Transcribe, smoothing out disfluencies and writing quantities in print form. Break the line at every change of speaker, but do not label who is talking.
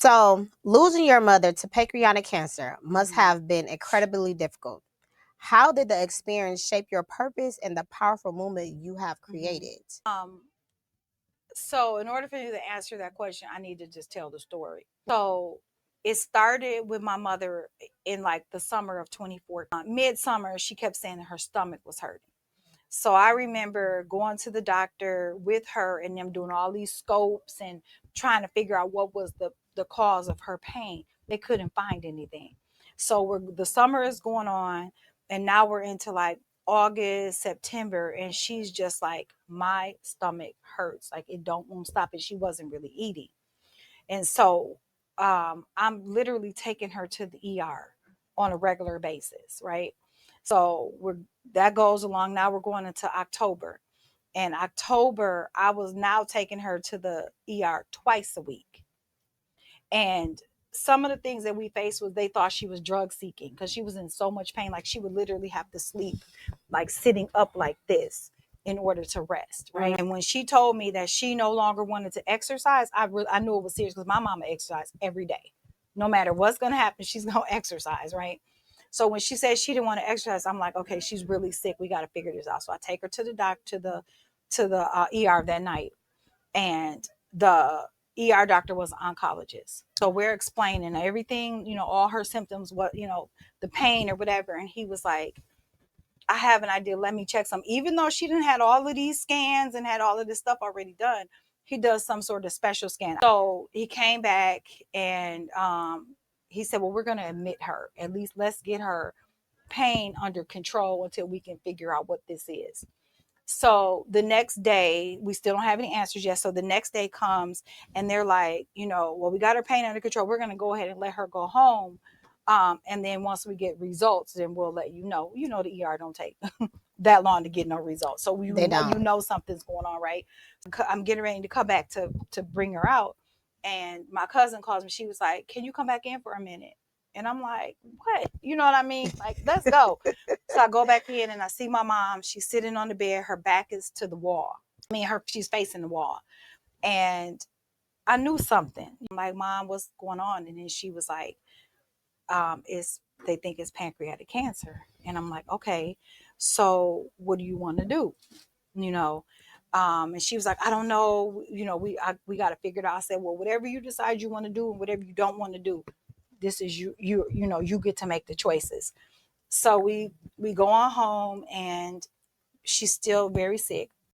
So, losing your mother to pancreatic cancer must have been incredibly difficult. How did the experience shape your purpose and the powerful movement you have created?
So in order for you to answer that question, I need to just tell the story. So it started with my mother in like the summer of 2014. Midsummer, she kept saying that her stomach was hurting. So I remember going to the doctor with her and them doing all these scopes and trying to figure out what was the cause of her pain. They couldn't find anything. So the summer is going on, and now we're into like August, September, and she's just like, my stomach hurts. Like it don't won't stop. And she wasn't really eating. And so I'm literally taking her to the ER on a regular basis, right? So that goes along. Now we're going into October. And October, I was now taking her to the ER twice a week. And some of the things that we faced was they thought she was drug seeking because she was in so much pain. Like she would literally have to sleep like sitting up like this in order to rest, right? And when she told me that she no longer wanted to exercise, I knew it was serious because my mama exercised every day. No matter what's going to happen, she's going to exercise, right? So when she said she didn't want to exercise, I'm like, okay, she's really sick. We got to figure this out. So I take her to the doctor, to the ER that night, and the ER doctor was an oncologist. So we're explaining everything, all her symptoms, what, the pain or whatever. And he was like, I have an idea. Let me check some. Even though she didn't had all of these scans and had all of this stuff already done, he does some sort of special scan. So he came back and he said, well, we're going to admit her. At least let's get her pain under control until we can figure out what this is. So the next day, we still don't have any answers yet. So the next day comes and they're like, well, we got her pain under control. We're going to go ahead and let her go home. And then once we get results, then we'll let you know. The ER don't take that long to get no results. So
They don't.
something's going on, right? I'm getting ready to come back to bring her out. And my cousin calls me. She was like, can you come back in for a minute? And I'm like, what? You know what I mean? Like, let's go. So I go back in and I see my mom. She's sitting on the bed. Her back is to the wall. She's facing the wall. And I knew something. I'm like, Mom, what's going on? And then she was like, they think it's pancreatic cancer. And I'm like, okay, so what do you want to do? You know, and she was like, I don't know. We got to figure it out. I said, well, whatever you decide you want to do and whatever you don't want to do, this is you get to make the choices. So we go on home and she's still very sick.